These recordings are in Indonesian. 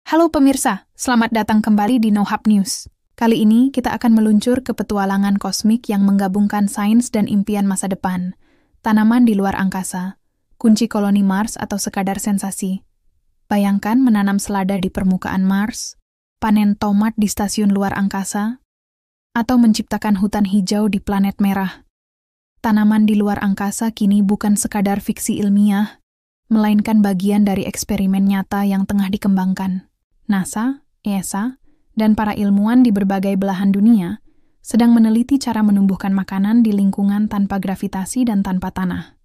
Halo pemirsa, selamat datang kembali di NoHub News. Kali ini kita akan meluncur ke petualangan kosmik yang menggabungkan sains dan impian masa depan, tanaman di luar angkasa, kunci koloni Mars atau sekadar sensasi. Bayangkan menanam selada di permukaan Mars, panen tomat di stasiun luar angkasa, atau menciptakan hutan hijau di planet merah. Tanaman di luar angkasa kini bukan sekadar fiksi ilmiah, melainkan bagian dari eksperimen nyata yang tengah dikembangkan. NASA, ESA, dan para ilmuwan di berbagai belahan dunia sedang meneliti cara menumbuhkan makanan di lingkungan tanpa gravitasi dan tanpa tanah.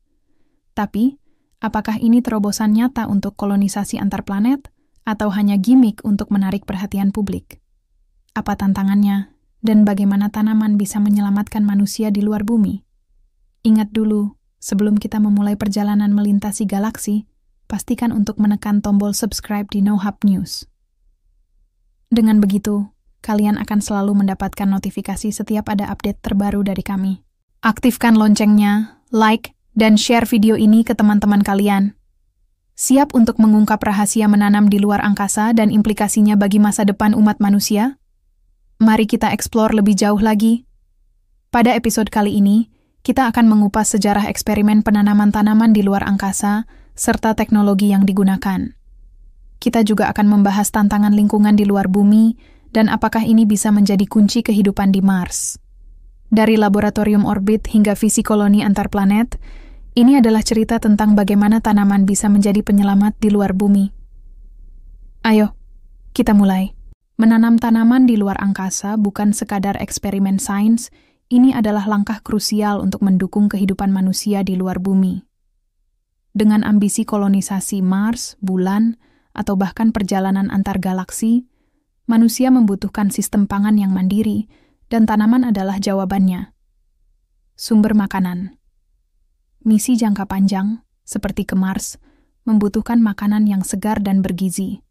Tapi, apakah ini terobosan nyata untuk kolonisasi antar planet, atau hanya gimik untuk menarik perhatian publik? Apa tantangannya, dan bagaimana tanaman bisa menyelamatkan manusia di luar bumi? Ingat dulu, sebelum kita memulai perjalanan melintasi galaksi, pastikan untuk menekan tombol subscribe di NoHub News. Dengan begitu, kalian akan selalu mendapatkan notifikasi setiap ada update terbaru dari kami. Aktifkan loncengnya, like, dan share video ini ke teman-teman kalian. Siap untuk mengungkap rahasia menanam di luar angkasa dan implikasinya bagi masa depan umat manusia? Mari kita eksplor lebih jauh lagi. Pada episode kali ini, kita akan mengupas sejarah eksperimen penanaman tanaman di luar angkasa serta teknologi yang digunakan. Kita juga akan membahas tantangan lingkungan di luar bumi dan apakah ini bisa menjadi kunci kehidupan di Mars. Dari laboratorium orbit hingga visi koloni antar planet, ini adalah cerita tentang bagaimana tanaman bisa menjadi penyelamat di luar bumi. Ayo, kita mulai. Menanam tanaman di luar angkasa bukan sekadar eksperimen sains, ini adalah langkah krusial untuk mendukung kehidupan manusia di luar bumi. Dengan ambisi kolonisasi Mars, bulan, atau bahkan perjalanan antar galaksi, manusia membutuhkan sistem pangan yang mandiri, dan tanaman adalah jawabannya. Sumber makanan. Misi jangka panjang, seperti ke Mars, membutuhkan makanan yang segar dan bergizi.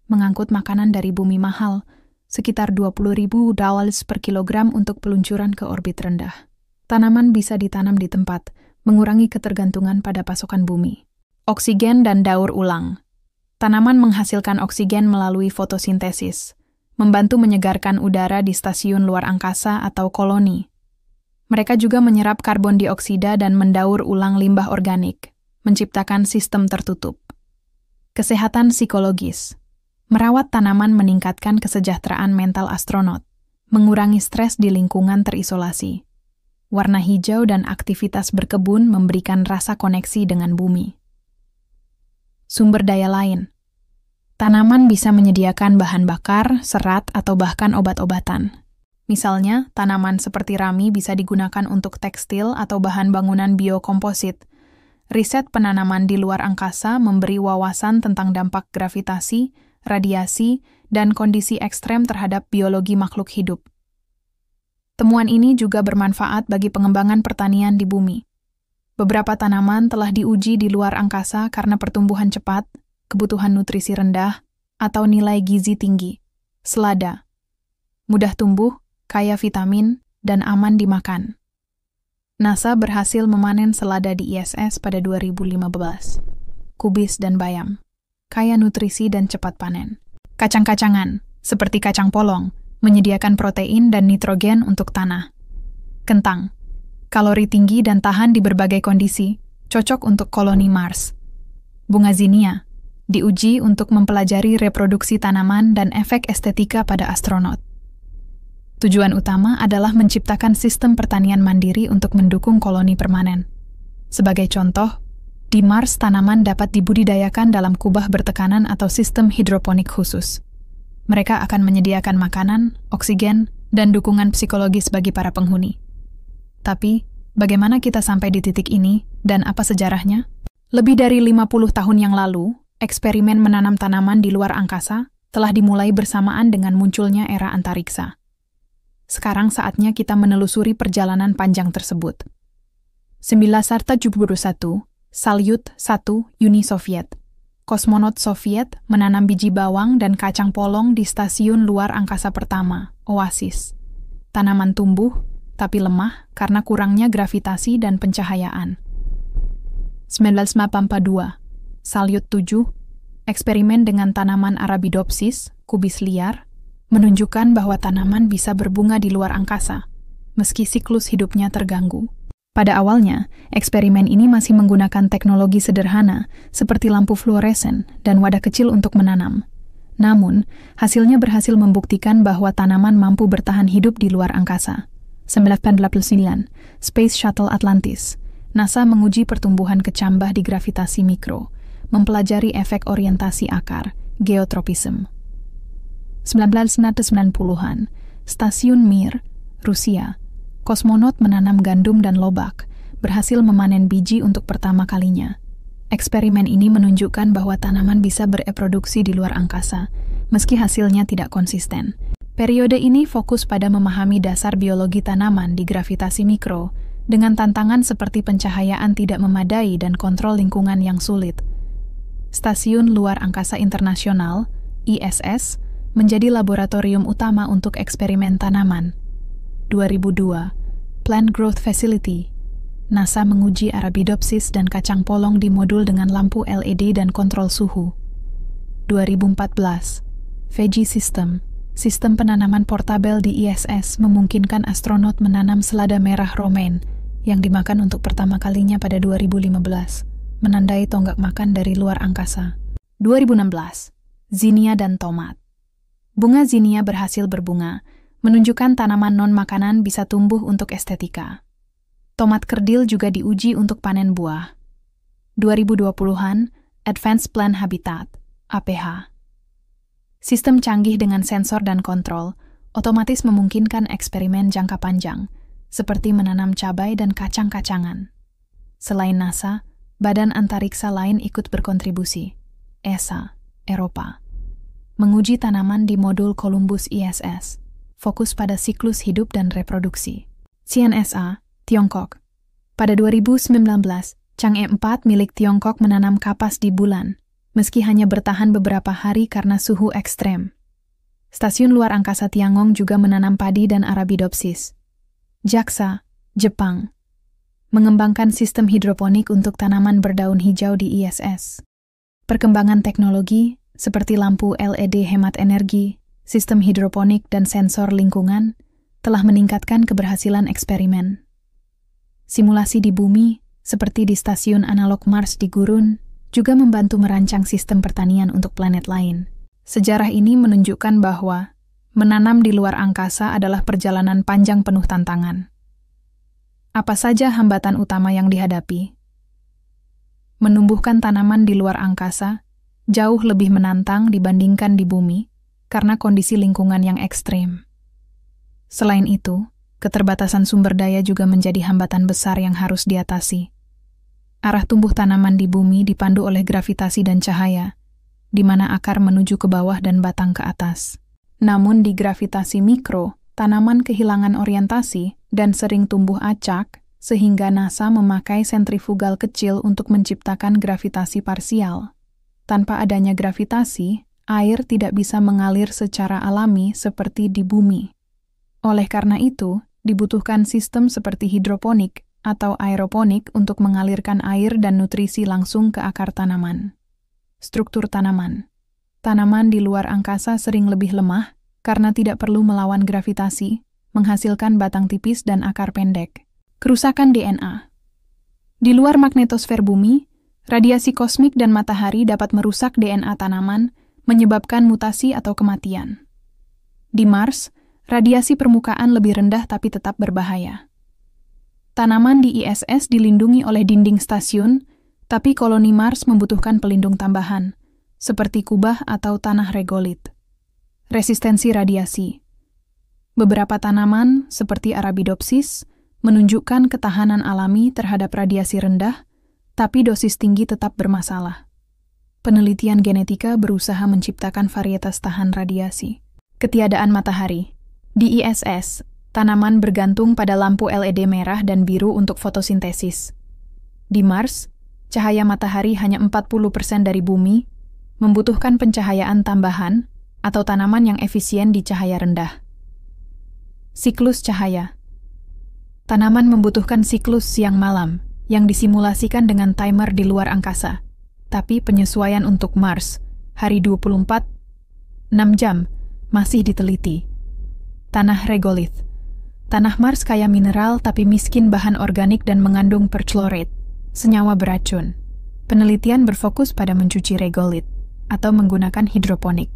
Mengangkut makanan dari bumi mahal, sekitar $20.000 per kilogram untuk peluncuran ke orbit rendah. Tanaman bisa ditanam di tempat, mengurangi ketergantungan pada pasokan bumi. Oksigen dan daur ulang. Tanaman menghasilkan oksigen melalui fotosintesis, membantu menyegarkan udara di stasiun luar angkasa atau koloni. Mereka juga menyerap karbon dioksida dan mendaur ulang limbah organik, menciptakan sistem tertutup. Kesehatan psikologis. Merawat tanaman meningkatkan kesejahteraan mental astronot, mengurangi stres di lingkungan terisolasi. Warna hijau dan aktivitas berkebun memberikan rasa koneksi dengan bumi. Sumber daya lain. Tanaman bisa menyediakan bahan bakar, serat, atau bahkan obat-obatan. Misalnya, tanaman seperti rami bisa digunakan untuk tekstil atau bahan bangunan biokomposit. Riset penanaman di luar angkasa memberi wawasan tentang dampak gravitasi, radiasi, dan kondisi ekstrem terhadap biologi makhluk hidup. Temuan ini juga bermanfaat bagi pengembangan pertanian di bumi. Beberapa tanaman telah diuji di luar angkasa karena pertumbuhan cepat, kebutuhan nutrisi rendah, atau nilai gizi tinggi. Selada. Mudah tumbuh, kaya vitamin, dan aman dimakan. NASA berhasil memanen selada di ISS pada 2015. Kubis dan bayam. Kaya nutrisi dan cepat panen. Kacang-kacangan, seperti kacang polong, menyediakan protein dan nitrogen untuk tanah. Kentang. Kalori tinggi dan tahan di berbagai kondisi, cocok untuk koloni Mars. Bunga zinia, diuji untuk mempelajari reproduksi tanaman dan efek estetika pada astronot. Tujuan utama adalah menciptakan sistem pertanian mandiri untuk mendukung koloni permanen. Sebagai contoh, di Mars tanaman dapat dibudidayakan dalam kubah bertekanan atau sistem hidroponik khusus. Mereka akan menyediakan makanan, oksigen, dan dukungan psikologis bagi para penghuni. Tapi, bagaimana kita sampai di titik ini dan apa sejarahnya? Lebih dari 50 tahun yang lalu, eksperimen menanam tanaman di luar angkasa telah dimulai bersamaan dengan munculnya era antariksa. Sekarang saatnya kita menelusuri perjalanan panjang tersebut. 1971, Salyut 1, Uni Soviet. Kosmonot Soviet menanam biji bawang dan kacang polong di stasiun luar angkasa pertama, Oasis. Tanaman tumbuh, tapi lemah karena kurangnya gravitasi dan pencahayaan. 1982, Salyut 7, Eksperimen dengan tanaman Arabidopsis, kubis liar, menunjukkan bahwa tanaman bisa berbunga di luar angkasa, meski siklus hidupnya terganggu. Pada awalnya, eksperimen ini masih menggunakan teknologi sederhana seperti lampu fluoresen dan wadah kecil untuk menanam. Namun, hasilnya berhasil membuktikan bahwa tanaman mampu bertahan hidup di luar angkasa. 1989, Space Shuttle Atlantis, NASA menguji pertumbuhan kecambah di gravitasi mikro, mempelajari efek orientasi akar, geotropism. 1990-an, Stasiun Mir, Rusia, kosmonot menanam gandum dan lobak, berhasil memanen biji untuk pertama kalinya. Eksperimen ini menunjukkan bahwa tanaman bisa bereproduksi di luar angkasa, meski hasilnya tidak konsisten. Periode ini fokus pada memahami dasar biologi tanaman di gravitasi mikro, dengan tantangan seperti pencahayaan tidak memadai dan kontrol lingkungan yang sulit. Stasiun Luar Angkasa Internasional, ISS, menjadi laboratorium utama untuk eksperimen tanaman. 2002, Plant Growth Facility, NASA menguji Arabidopsis dan kacang polong di modul dengan lampu LED dan kontrol suhu. 2014, Veggie System, sistem penanaman portabel di ISS memungkinkan astronot menanam selada merah romaine yang dimakan untuk pertama kalinya pada 2015. Menandai tonggak makan dari luar angkasa. 2016, Zinnia dan tomat. Bunga zinnia berhasil berbunga, menunjukkan tanaman non-makanan bisa tumbuh untuk estetika. Tomat kerdil juga diuji untuk panen buah. 2020-an, Advanced Plant Habitat, APH. Sistem canggih dengan sensor dan kontrol, otomatis memungkinkan eksperimen jangka panjang, seperti menanam cabai dan kacang-kacangan. Selain NASA, badan antariksa lain ikut berkontribusi. ESA, Eropa, menguji tanaman di modul Columbus ISS, fokus pada siklus hidup dan reproduksi. CNSA, Tiongkok. Pada 2019, Chang'e 4 milik Tiongkok menanam kapas di bulan, meski hanya bertahan beberapa hari karena suhu ekstrem. Stasiun Luar Angkasa Tiangong juga menanam padi dan Arabidopsis. JAXA, Jepang, mengembangkan sistem hidroponik untuk tanaman berdaun hijau di ISS. Perkembangan teknologi seperti lampu LED hemat energi, sistem hidroponik, dan sensor lingkungan telah meningkatkan keberhasilan eksperimen. Simulasi di bumi, seperti di stasiun analog Mars di Gurun, juga membantu merancang sistem pertanian untuk planet lain. Sejarah ini menunjukkan bahwa menanam di luar angkasa adalah perjalanan panjang penuh tantangan. Apa saja hambatan utama yang dihadapi? Menumbuhkan tanaman di luar angkasa jauh lebih menantang dibandingkan di bumi karena kondisi lingkungan yang ekstrim. Selain itu, keterbatasan sumber daya juga menjadi hambatan besar yang harus diatasi. Arah tumbuh tanaman di bumi dipandu oleh gravitasi dan cahaya, di mana akar menuju ke bawah dan batang ke atas. Namun di gravitasi mikro, tanaman kehilangan orientasi dan sering tumbuh acak, sehingga NASA memakai sentrifugal kecil untuk menciptakan gravitasi parsial. Tanpa adanya gravitasi, air tidak bisa mengalir secara alami seperti di bumi. Oleh karena itu, dibutuhkan sistem seperti hidroponik atau aeroponik untuk mengalirkan air dan nutrisi langsung ke akar tanaman. Struktur tanaman. Tanaman di luar angkasa sering lebih lemah karena tidak perlu melawan gravitasi, menghasilkan batang tipis dan akar pendek. Kerusakan DNA. Di luar magnetosfer bumi, radiasi kosmik dan matahari dapat merusak DNA tanaman, menyebabkan mutasi atau kematian. Di Mars, radiasi permukaan lebih rendah tapi tetap berbahaya. Tanaman di ISS dilindungi oleh dinding stasiun, tapi koloni Mars membutuhkan pelindung tambahan, seperti kubah atau tanah regolit. Resistensi radiasi. Beberapa tanaman, seperti Arabidopsis, menunjukkan ketahanan alami terhadap radiasi rendah, tapi dosis tinggi tetap bermasalah. Penelitian genetika berusaha menciptakan varietas tahan radiasi. Ketiadaan matahari. Di ISS, tanaman bergantung pada lampu LED merah dan biru untuk fotosintesis. Di Mars, cahaya matahari hanya 40% dari bumi, membutuhkan pencahayaan tambahan atau tanaman yang efisien di cahaya rendah. Siklus cahaya. Tanaman membutuhkan siklus siang-malam yang disimulasikan dengan timer di luar angkasa, tapi penyesuaian untuk Mars Hari 24, 6 jam, masih diteliti. Tanah regolith. Tanah Mars kaya mineral tapi miskin bahan organik dan mengandung perchlorate, senyawa beracun. Penelitian berfokus pada mencuci regolith atau menggunakan hidroponik.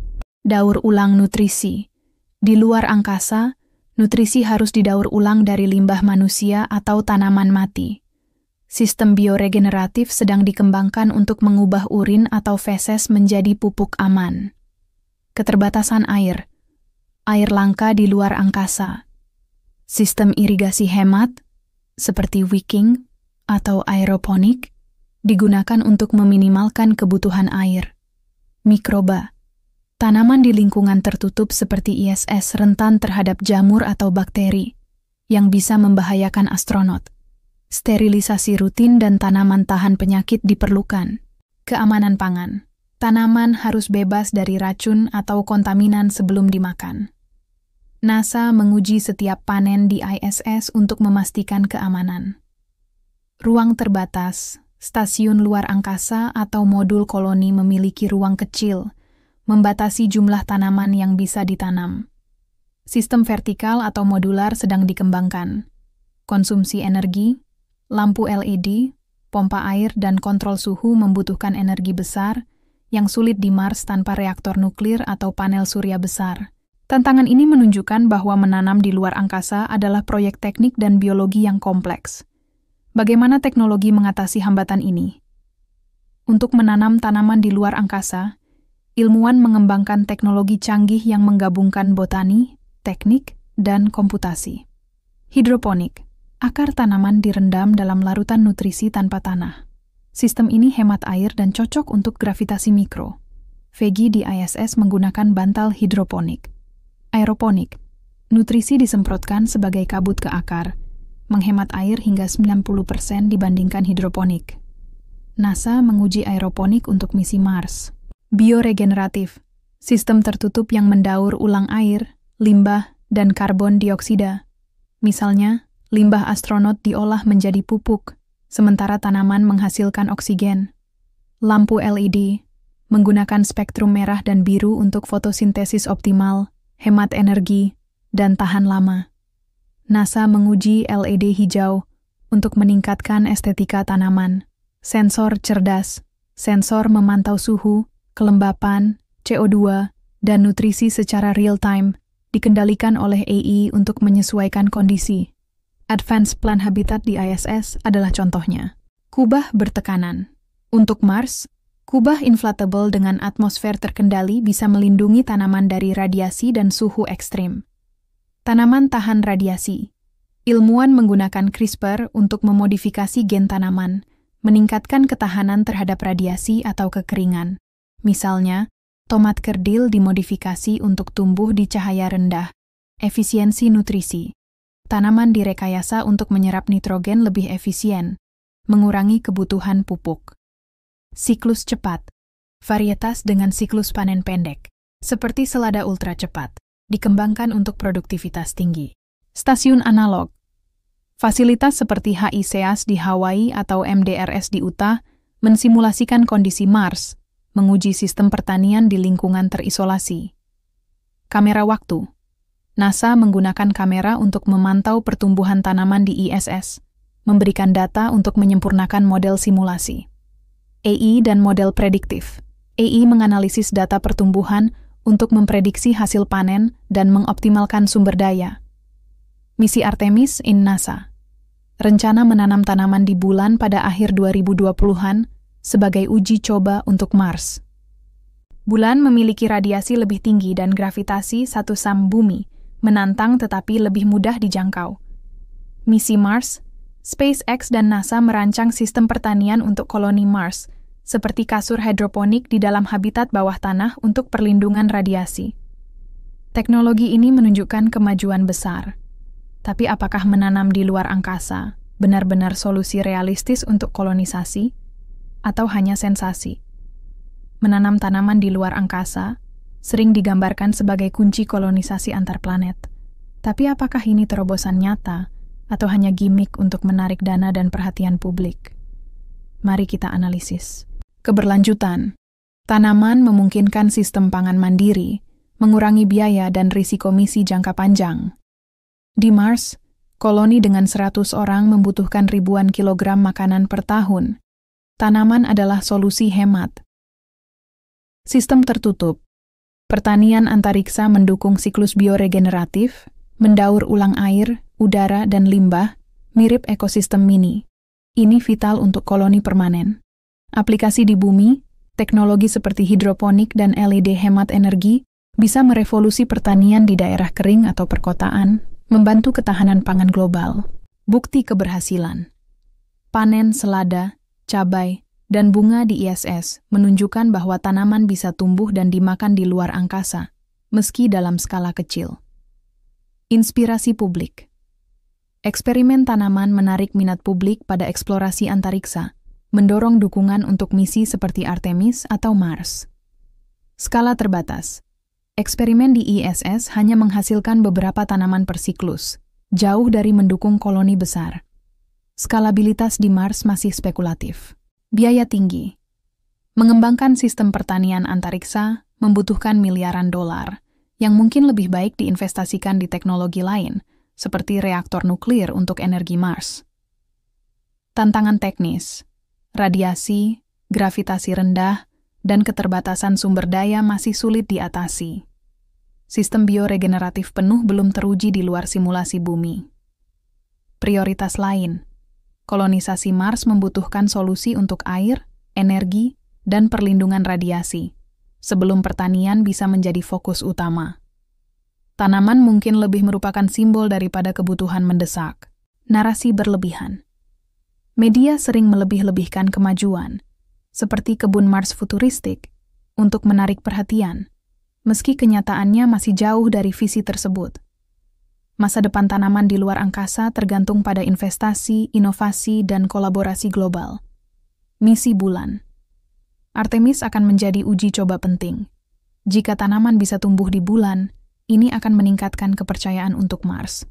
Daur ulang nutrisi. Di luar angkasa, nutrisi harus didaur ulang dari limbah manusia atau tanaman mati. Sistem bioregeneratif sedang dikembangkan untuk mengubah urin atau feses menjadi pupuk aman. Keterbatasan air. Air langka di luar angkasa. Sistem irigasi hemat, seperti wicking atau aeroponik, digunakan untuk meminimalkan kebutuhan air. Mikroba. Tanaman di lingkungan tertutup seperti ISS rentan terhadap jamur atau bakteri yang bisa membahayakan astronot. Sterilisasi rutin dan tanaman tahan penyakit diperlukan. Keamanan pangan. Tanaman harus bebas dari racun atau kontaminan sebelum dimakan. NASA menguji setiap panen di ISS untuk memastikan keamanan. Ruang terbatas. Stasiun luar angkasa atau modul koloni memiliki ruang kecil, membatasi jumlah tanaman yang bisa ditanam. Sistem vertikal atau modular sedang dikembangkan. Konsumsi energi, lampu LED, pompa air, dan kontrol suhu membutuhkan energi besar yang sulit di Mars tanpa reaktor nuklir atau panel surya besar. Tantangan ini menunjukkan bahwa menanam di luar angkasa adalah proyek teknik dan biologi yang kompleks. Bagaimana teknologi mengatasi hambatan ini? Untuk menanam tanaman di luar angkasa, ilmuwan mengembangkan teknologi canggih yang menggabungkan botani, teknik, dan komputasi. Hidroponik. Akar tanaman direndam dalam larutan nutrisi tanpa tanah. Sistem ini hemat air dan cocok untuk gravitasi mikro. Vegi di ISS menggunakan bantal hidroponik. Aeroponik. Nutrisi disemprotkan sebagai kabut ke akar, menghemat air hingga 90% dibandingkan hidroponik. NASA menguji aeroponik untuk misi Mars. Bioregeneratif. Sistem tertutup yang mendaur ulang air, limbah, dan karbon dioksida. Misalnya, limbah astronot diolah menjadi pupuk, sementara tanaman menghasilkan oksigen. Lampu LED, menggunakan spektrum merah dan biru untuk fotosintesis optimal, hemat energi, dan tahan lama. NASA menguji LED hijau untuk meningkatkan estetika tanaman. Sensor cerdas, sensor memantau suhu, kelembapan, CO2, dan nutrisi secara real-time, dikendalikan oleh AI untuk menyesuaikan kondisi. Advanced Plant Habitat di ISS adalah contohnya. Kubah bertekanan. Untuk Mars, kubah inflatable dengan atmosfer terkendali bisa melindungi tanaman dari radiasi dan suhu ekstrim. Tanaman tahan radiasi. Ilmuwan menggunakan CRISPR untuk memodifikasi gen tanaman, meningkatkan ketahanan terhadap radiasi atau kekeringan. Misalnya, tomat kerdil dimodifikasi untuk tumbuh di cahaya rendah. Efisiensi nutrisi. Tanaman direkayasa untuk menyerap nitrogen lebih efisien, mengurangi kebutuhan pupuk. Siklus cepat. Varietas dengan siklus panen pendek, seperti selada ultra cepat, dikembangkan untuk produktivitas tinggi. Stasiun analog. Fasilitas seperti HICEAS di Hawaii atau MDRS di Utah mensimulasikan kondisi Mars, menguji sistem pertanian di lingkungan terisolasi. Kamera waktu. NASA menggunakan kamera untuk memantau pertumbuhan tanaman di ISS, memberikan data untuk menyempurnakan model simulasi. AI dan model prediktif. AI menganalisis data pertumbuhan untuk memprediksi hasil panen dan mengoptimalkan sumber daya. Misi Artemis in NASA. Rencana menanam tanaman di bulan pada akhir 2020-an sebagai uji coba untuk Mars. Bulan memiliki radiasi lebih tinggi dan gravitasi satu sam bumi, menantang tetapi lebih mudah dijangkau. Misi Mars, SpaceX dan NASA merancang sistem pertanian untuk koloni Mars, seperti kasur hidroponik di dalam habitat bawah tanah untuk perlindungan radiasi. Teknologi ini menunjukkan kemajuan besar. Tapi apakah menanam di luar angkasa benar-benar solusi realistis untuk kolonisasi, atau hanya sensasi? Menanam tanaman di luar angkasa sering digambarkan sebagai kunci kolonisasi antar planet. Tapi apakah ini terobosan nyata atau hanya gimmick untuk menarik dana dan perhatian publik? Mari kita analisis. Keberlanjutan. Tanaman memungkinkan sistem pangan mandiri, mengurangi biaya dan risiko misi jangka panjang. Di Mars, koloni dengan 100 orang membutuhkan ribuan kilogram makanan per tahun. Tanaman adalah solusi hemat. Sistem tertutup. Pertanian antariksa mendukung siklus bioregeneratif, mendaur ulang air, udara, dan limbah, mirip ekosistem mini. Ini vital untuk koloni permanen. Aplikasi di bumi, teknologi seperti hidroponik dan LED hemat energi bisa merevolusi pertanian di daerah kering atau perkotaan, membantu ketahanan pangan global. Bukti keberhasilan. Panen selada, cabai, dan bunga di ISS menunjukkan bahwa tanaman bisa tumbuh dan dimakan di luar angkasa, meski dalam skala kecil. Inspirasi publik. Eksperimen tanaman menarik minat publik pada eksplorasi antariksa, mendorong dukungan untuk misi seperti Artemis atau Mars. Skala terbatas. Eksperimen di ISS hanya menghasilkan beberapa tanaman per siklus, jauh dari mendukung koloni besar. Skalabilitas di Mars masih spekulatif. Biaya tinggi. Mengembangkan sistem pertanian antariksa membutuhkan miliaran dolar, yang mungkin lebih baik diinvestasikan di teknologi lain, seperti reaktor nuklir untuk energi Mars. Tantangan teknis. Radiasi, gravitasi rendah, dan keterbatasan sumber daya masih sulit diatasi. Sistem bioregeneratif penuh belum teruji di luar simulasi bumi. Prioritas lain. Kolonisasi Mars membutuhkan solusi untuk air, energi, dan perlindungan radiasi, sebelum pertanian bisa menjadi fokus utama. Tanaman mungkin lebih merupakan simbol daripada kebutuhan mendesak. Narasi berlebihan. Media sering melebih-lebihkan kemajuan, seperti kebun Mars futuristik, untuk menarik perhatian, meski kenyataannya masih jauh dari visi tersebut. Masa depan tanaman di luar angkasa tergantung pada investasi, inovasi, dan kolaborasi global. Misi bulan. Artemis akan menjadi uji coba penting. Jika tanaman bisa tumbuh di bulan, ini akan meningkatkan kepercayaan untuk Mars.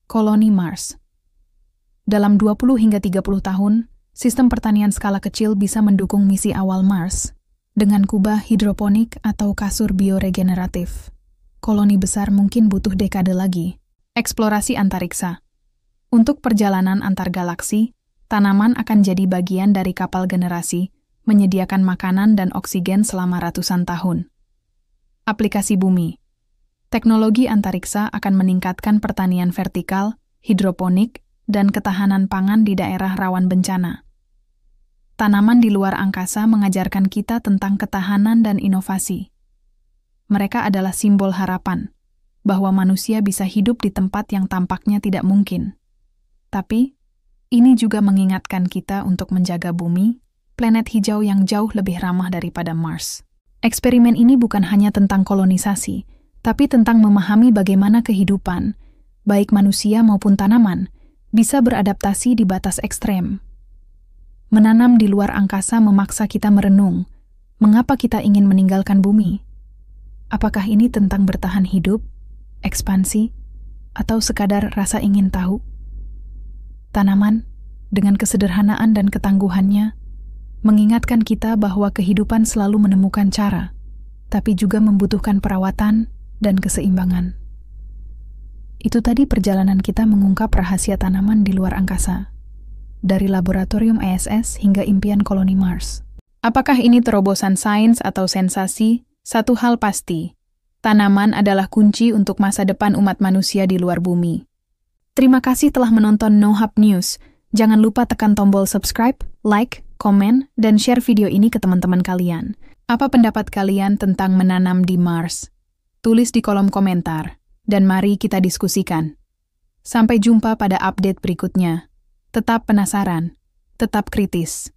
Koloni Mars. Dalam 20 hingga 30 tahun, sistem pertanian skala kecil bisa mendukung misi awal Mars dengan kubah hidroponik atau kasur bioregeneratif. Koloni besar mungkin butuh dekade lagi. Eksplorasi antariksa. Untuk perjalanan antar galaksi, tanaman akan jadi bagian dari kapal generasi, menyediakan makanan dan oksigen selama ratusan tahun. Aplikasi bumi. Teknologi antariksa akan meningkatkan pertanian vertikal, hidroponik, dan ketahanan pangan di daerah rawan bencana. Tanaman di luar angkasa mengajarkan kita tentang ketahanan dan inovasi. Mereka adalah simbol harapan, bahwa manusia bisa hidup di tempat yang tampaknya tidak mungkin. Tapi, ini juga mengingatkan kita untuk menjaga bumi, planet hijau yang jauh lebih ramah daripada Mars. Eksperimen ini bukan hanya tentang kolonisasi, tapi tentang memahami bagaimana kehidupan, baik manusia maupun tanaman, bisa beradaptasi di batas ekstrem. Menanam di luar angkasa memaksa kita merenung, mengapa kita ingin meninggalkan bumi? Apakah ini tentang bertahan hidup, ekspansi, atau sekadar rasa ingin tahu? Tanaman, dengan kesederhanaan dan ketangguhannya, mengingatkan kita bahwa kehidupan selalu menemukan cara, tapi juga membutuhkan perawatan dan keseimbangan. Itu tadi perjalanan kita mengungkap rahasia tanaman di luar angkasa, dari laboratorium ISS hingga impian koloni Mars. Apakah ini terobosan sains atau sensasi? Satu hal pasti, tanaman adalah kunci untuk masa depan umat manusia di luar bumi. Terima kasih telah menonton NoHub News. Jangan lupa tekan tombol subscribe, like, komen, dan share video ini ke teman-teman kalian. Apa pendapat kalian tentang menanam di Mars? Tulis di kolom komentar. Dan mari kita diskusikan. Sampai jumpa pada update berikutnya. Tetap penasaran, tetap kritis.